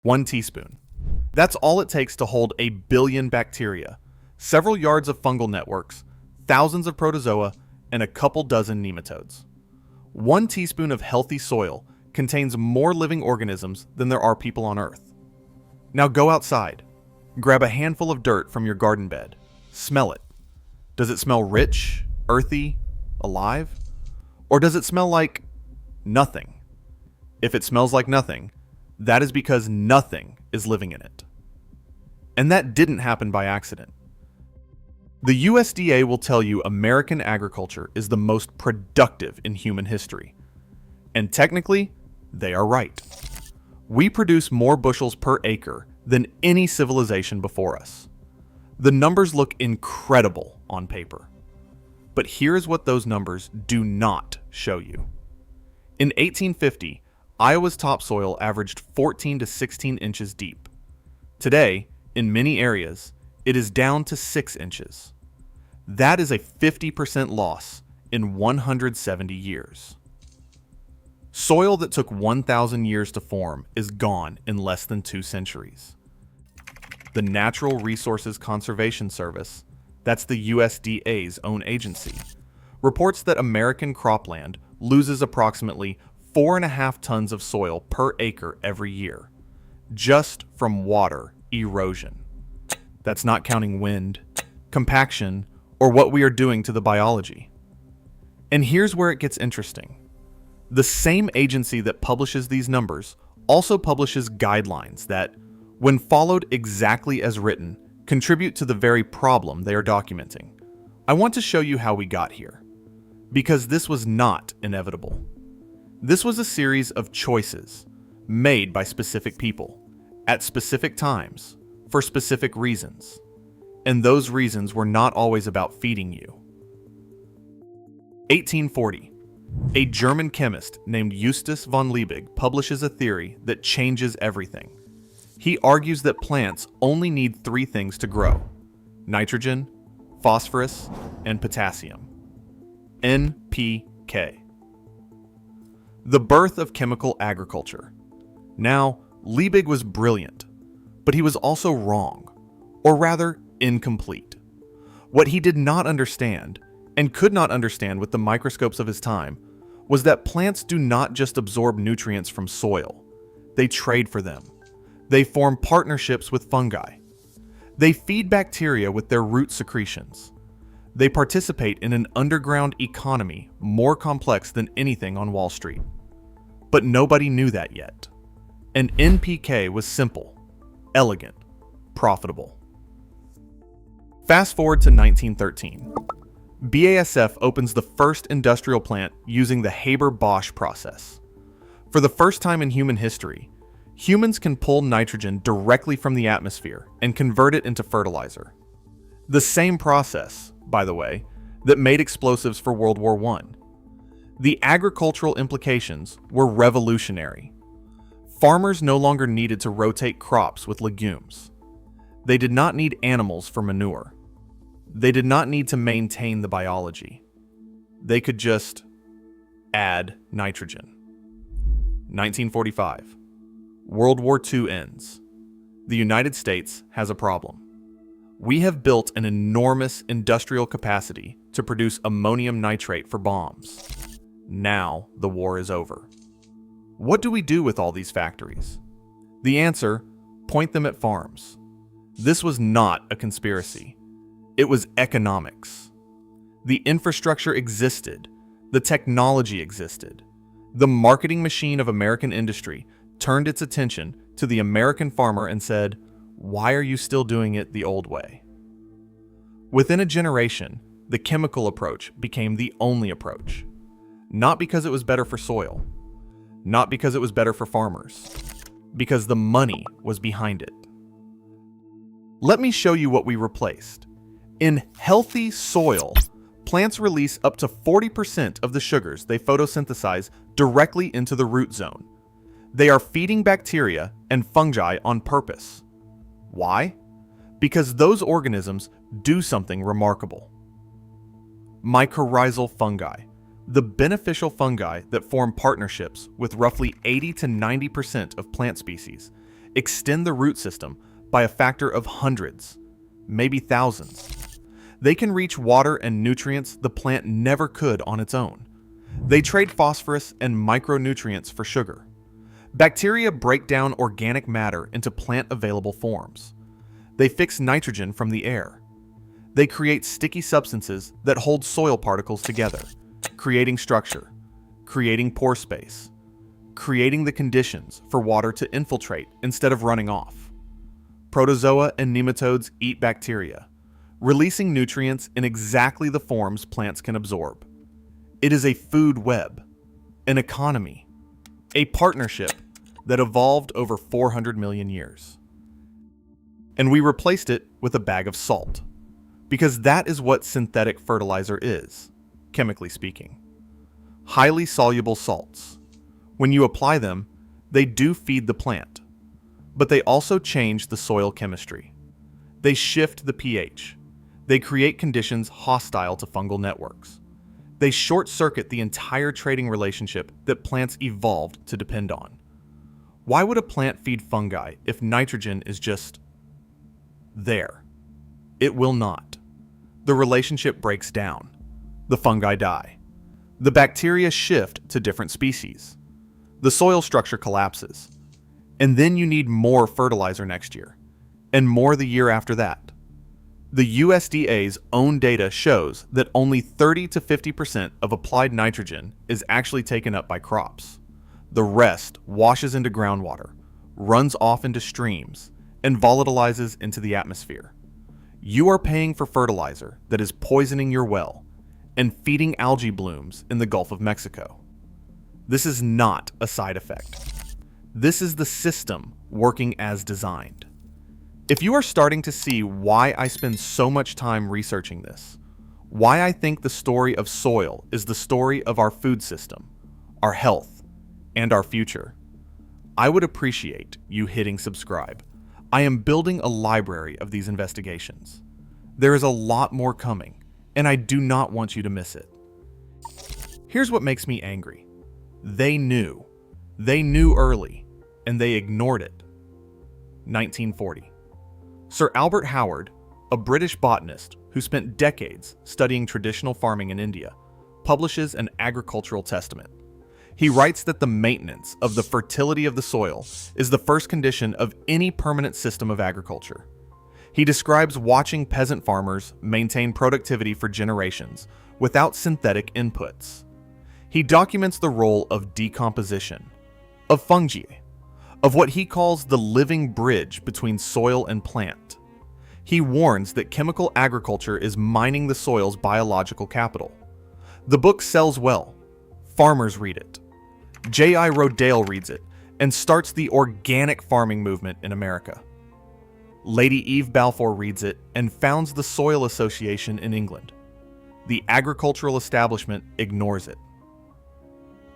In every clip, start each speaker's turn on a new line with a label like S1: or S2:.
S1: 1 teaspoon. That's all it takes to hold a billion bacteria, several yards of fungal networks, thousands of protozoa, and a couple dozen nematodes. 1 teaspoon of healthy soil contains more living organisms than there are people on Earth. Now go outside. Grab a handful of dirt from your garden bed. Smell it. Does it smell rich, earthy, alive? Or does it smell like nothing? If it smells like nothing, that is because nothing is living in it. And that didn't happen by accident. The USDA will tell you American agriculture is the most productive in human history. And technically, they are right. We produce more bushels per acre than any civilization before us. The numbers look incredible on paper. But here's what those numbers do not show you. In 1850, Iowa's topsoil averaged 14 to 16 inches deep. Today, in many areas, it is down to 6 inches. That is a 50% loss in 170 years. Soil that took 1,000 years to form is gone in less than 2 centuries. The Natural Resources Conservation Service, that's the USDA's own agency, reports that American cropland loses approximately 4.5 tons of soil per acre every year, just from water erosion. That's not counting wind, compaction, or what we are doing to the biology. And here's where it gets interesting. The same agency that publishes these numbers also publishes guidelines that, when followed exactly as written, contribute to the very problem they are documenting. I want to show you how we got here, because this was not inevitable. This was a series of choices made by specific people, at specific times, for specific reasons. And those reasons were not always about feeding you. 1840. A German chemist named Justus von Liebig publishes a theory that changes everything. He argues that plants only need 3 things to grow: nitrogen, phosphorus, and potassium. NPK. The birth of chemical agriculture. Now, Liebig was brilliant, but he was also wrong, or rather, incomplete. What he did not understand, and could not understand with the microscopes of his time, was that plants do not just absorb nutrients from soil. They trade for them. They form partnerships with fungi. They feed bacteria with their root secretions. They participate in an underground economy more complex than anything on Wall Street. But nobody knew that yet. And NPK was simple, elegant, profitable. Fast forward to 1913. BASF opens the first industrial plant using the Haber-Bosch process. For the first time in human history, humans can pull nitrogen directly from the atmosphere and convert it into fertilizer. The same process, by the way, that made explosives for World War I. The agricultural implications were revolutionary. Farmers no longer needed to rotate crops with legumes. They did not need animals for manure. They did not need to maintain the biology. They could just add nitrogen. 1945. World War II ends. The United States has a problem. We have built an enormous industrial capacity to produce ammonium nitrate for bombs. Now the war is over. What do we do with all these factories? The answer: point them at farms. This was not a conspiracy. It was economics. The infrastructure existed. The technology existed. The marketing machine of American industry turned its attention to the American farmer and said, "Why are you still doing it the old way?" Within a generation, the chemical approach became the only approach. Not because it was better for soil, not because it was better for farmers, because the money was behind it. Let me show you what we replaced. In healthy soil, plants release up to 40% of the sugars they photosynthesize directly into the root zone. They are feeding bacteria and fungi on purpose. Why? Because those organisms do something remarkable. Mycorrhizal fungi, the beneficial fungi that form partnerships with roughly 80 to 90% of plant species, extend the root system by a factor of hundreds, maybe thousands. They can reach water and nutrients the plant never could on its own. They trade phosphorus and micronutrients for sugar. Bacteria break down organic matter into plant-available forms. They fix nitrogen from the air. They create sticky substances that hold soil particles together, creating structure, creating pore space, creating the conditions for water to infiltrate instead of running off. Protozoa and nematodes eat bacteria, releasing nutrients in exactly the forms plants can absorb. It is a food web, an economy, a partnership that evolved over 400 million years. And we replaced it with a bag of salt, because that is what synthetic fertilizer is, chemically speaking. Highly soluble salts. When you apply them, they do feed the plant, but they also change the soil chemistry. They shift the pH. They create conditions hostile to fungal networks. They short-circuit the entire trading relationship that plants evolved to depend on. Why would a plant feed fungi if nitrogen is just there? It will not. The relationship breaks down. The fungi die. The bacteria shift to different species. The soil structure collapses. And then you need more fertilizer next year, and more the year after that. The USDA's own data shows that only 30 to 50% of applied nitrogen is actually taken up by crops. The rest washes into groundwater, runs off into streams, and volatilizes into the atmosphere. You are paying for fertilizer that is poisoning your well and feeding algae blooms in the Gulf of Mexico. This is not a side effect. This is the system working as designed. If you are starting to see why I spend so much time researching this, why I think the story of soil is the story of our food system, our health, and our future, I would appreciate you hitting subscribe. I am building a library of these investigations. There is a lot more coming, and I do not want you to miss it. Here's what makes me angry. They knew. They knew early, and they ignored it. 1940. Sir Albert Howard, a British botanist who spent decades studying traditional farming in India, publishes an agricultural testament. He writes that the maintenance of the fertility of the soil is the first condition of any permanent system of agriculture. He describes watching peasant farmers maintain productivity for generations without synthetic inputs. He documents the role of decomposition, of fungi, of what he calls the living bridge between soil and plant. He warns that chemical agriculture is mining the soil's biological capital. The book sells well. Farmers read it. J.I. Rodale reads it and starts the organic farming movement in America. Lady Eve Balfour reads it and founds the Soil Association in England. The agricultural establishment ignores it.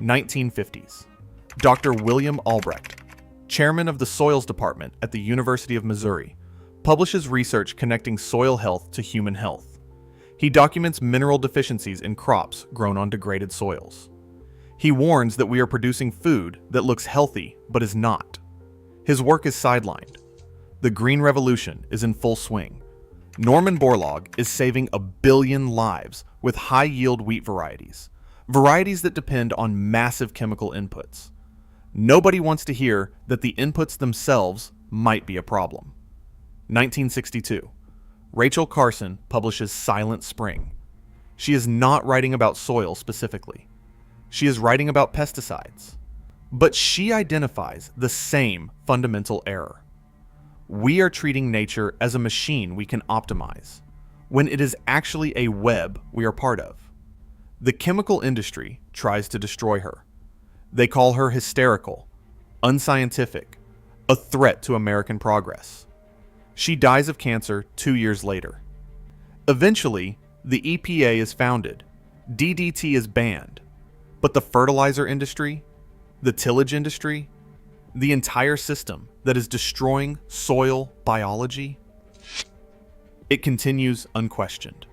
S1: 1950s. Dr. William Albrecht, chairman of the Soils Department at the University of Missouri, publishes research connecting soil health to human health. He documents mineral deficiencies in crops grown on degraded soils. He warns that we are producing food that looks healthy but is not. His work is sidelined. The Green Revolution is in full swing. Norman Borlaug is saving 1 billion lives with high-yield wheat varieties, varieties that depend on massive chemical inputs. Nobody wants to hear that the inputs themselves might be a problem. 1962. Rachel Carson publishes Silent Spring. She is not writing about soil specifically. She is writing about pesticides. But she identifies the same fundamental error. We are treating nature as a machine we can optimize, when it is actually a web we are part of. The chemical industry tries to destroy her. They call her hysterical, unscientific, a threat to American progress. She dies of cancer 2 years later. Eventually, the EPA is founded. DDT is banned. But the fertilizer industry, the tillage industry, the entire system that is destroying soil biology, it continues unquestioned.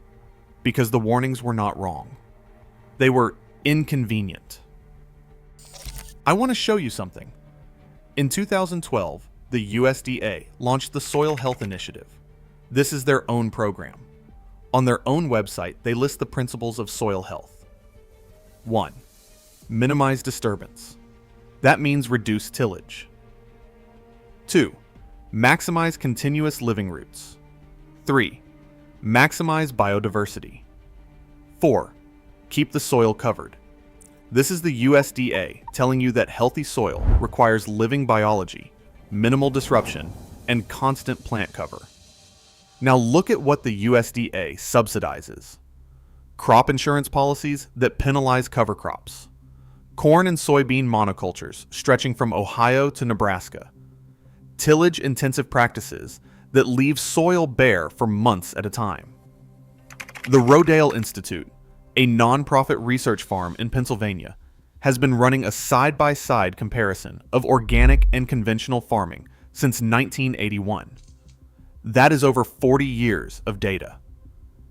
S1: Because the warnings were not wrong. They were inconvenient. I want to show you something. In 2012, the USDA launched the Soil Health Initiative. This is their own program. On their own website, they list the principles of soil health. 1. Minimize disturbance. That means reduce tillage. 2. Maximize continuous living roots. 3. Maximize biodiversity. 4. Keep the soil covered. This is the USDA telling you that healthy soil requires living biology, minimal disruption, and constant plant cover. Now look at what the USDA subsidizes. Crop insurance policies that penalize cover crops. Corn and soybean monocultures stretching from Ohio to Nebraska. Tillage-intensive practices that leave soil bare for months at a time. The Rodale Institute, a nonprofit research farm in Pennsylvania, has been running a side-by-side comparison of organic and conventional farming since 1981. That is over 40 years of data.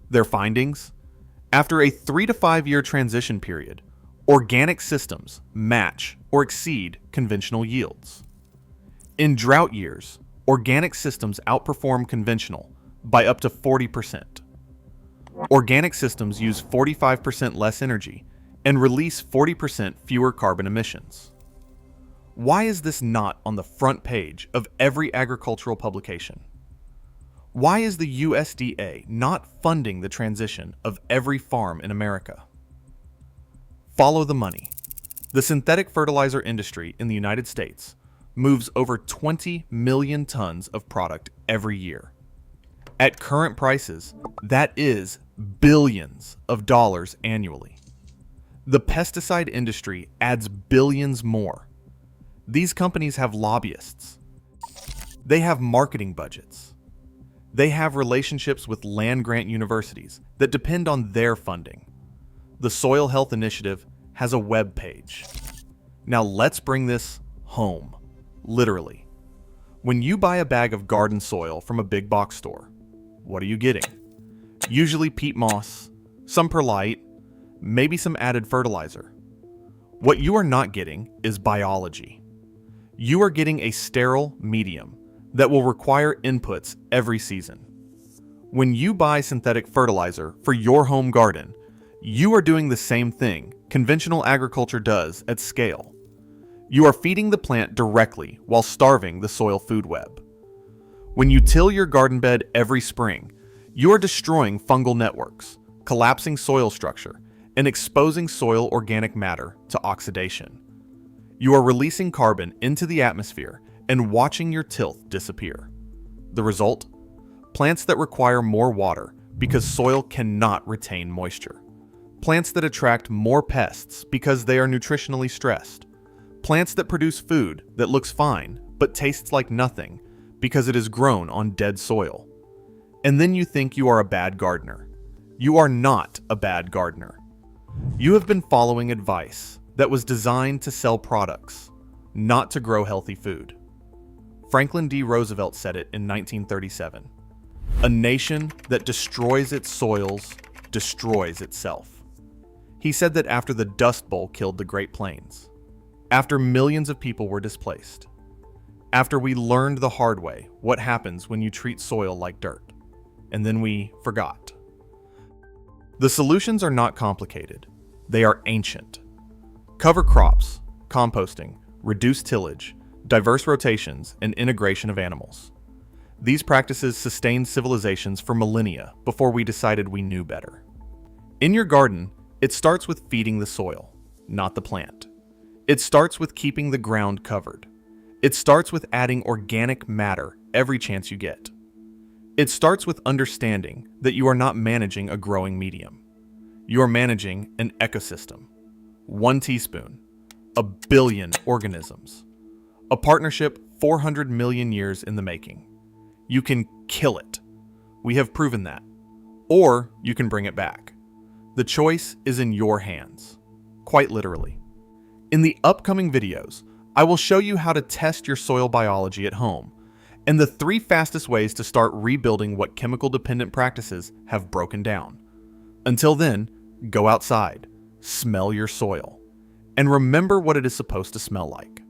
S1: Their findings? After a 3 to 5 year transition period, organic systems match or exceed conventional yields. In drought years, organic systems outperform conventional by up to 40%. Organic systems use 45% less energy and release 40% fewer carbon emissions. Why is this not on the front page of every agricultural publication? Why is the USDA not funding the transition of every farm in America? Follow the money. The synthetic fertilizer industry in the United States moves over 20 million tons of product every year. At current prices, that is billions of dollars annually. The pesticide industry adds billions more. These companies have lobbyists. They have marketing budgets. They have relationships with land-grant universities that depend on their funding. The Soil Health Initiative has a web page. Now let's bring this home, literally. When you buy a bag of garden soil from a big box store, what are you getting? Usually peat moss, some perlite, maybe some added fertilizer. What you are not getting is biology. You are getting a sterile medium that will require inputs every season. When you buy synthetic fertilizer for your home garden, you are doing the same thing conventional agriculture does at scale. You are feeding the plant directly while starving the soil food web. When you till your garden bed every spring, you are destroying fungal networks, collapsing soil structure, and exposing soil organic matter to oxidation. You are releasing carbon into the atmosphere and watching your tilth disappear. The result? Plants that require more water because soil cannot retain moisture. Plants that attract more pests because they are nutritionally stressed. Plants that produce food that looks fine but tastes like nothing because it is grown on dead soil. And then you think you are a bad gardener. You are not a bad gardener. You have been following advice that was designed to sell products, not to grow healthy food. Franklin D. Roosevelt said it in 1937. A nation that destroys its soils destroys itself. He said that after the Dust Bowl killed the Great Plains, after millions of people were displaced, after we learned the hard way what happens when you treat soil like dirt, and then we forgot. The solutions are not complicated. They are ancient. Cover crops, composting, reduced tillage, diverse rotations, and integration of animals. These practices sustained civilizations for millennia before we decided we knew better. In your garden, it starts with feeding the soil, not the plant. It starts with keeping the ground covered. It starts with adding organic matter every chance you get. It starts with understanding that you are not managing a growing medium. You are managing an ecosystem. 1 teaspoon, a billion organisms. A partnership 400 million years in the making. You can kill it. We have proven that. Or you can bring it back. The choice is in your hands, quite literally. In the upcoming videos, I will show you how to test your soil biology at home and the 3 fastest ways to start rebuilding what chemical-dependent practices have broken down. Until then, go outside, smell your soil, and remember what it is supposed to smell like.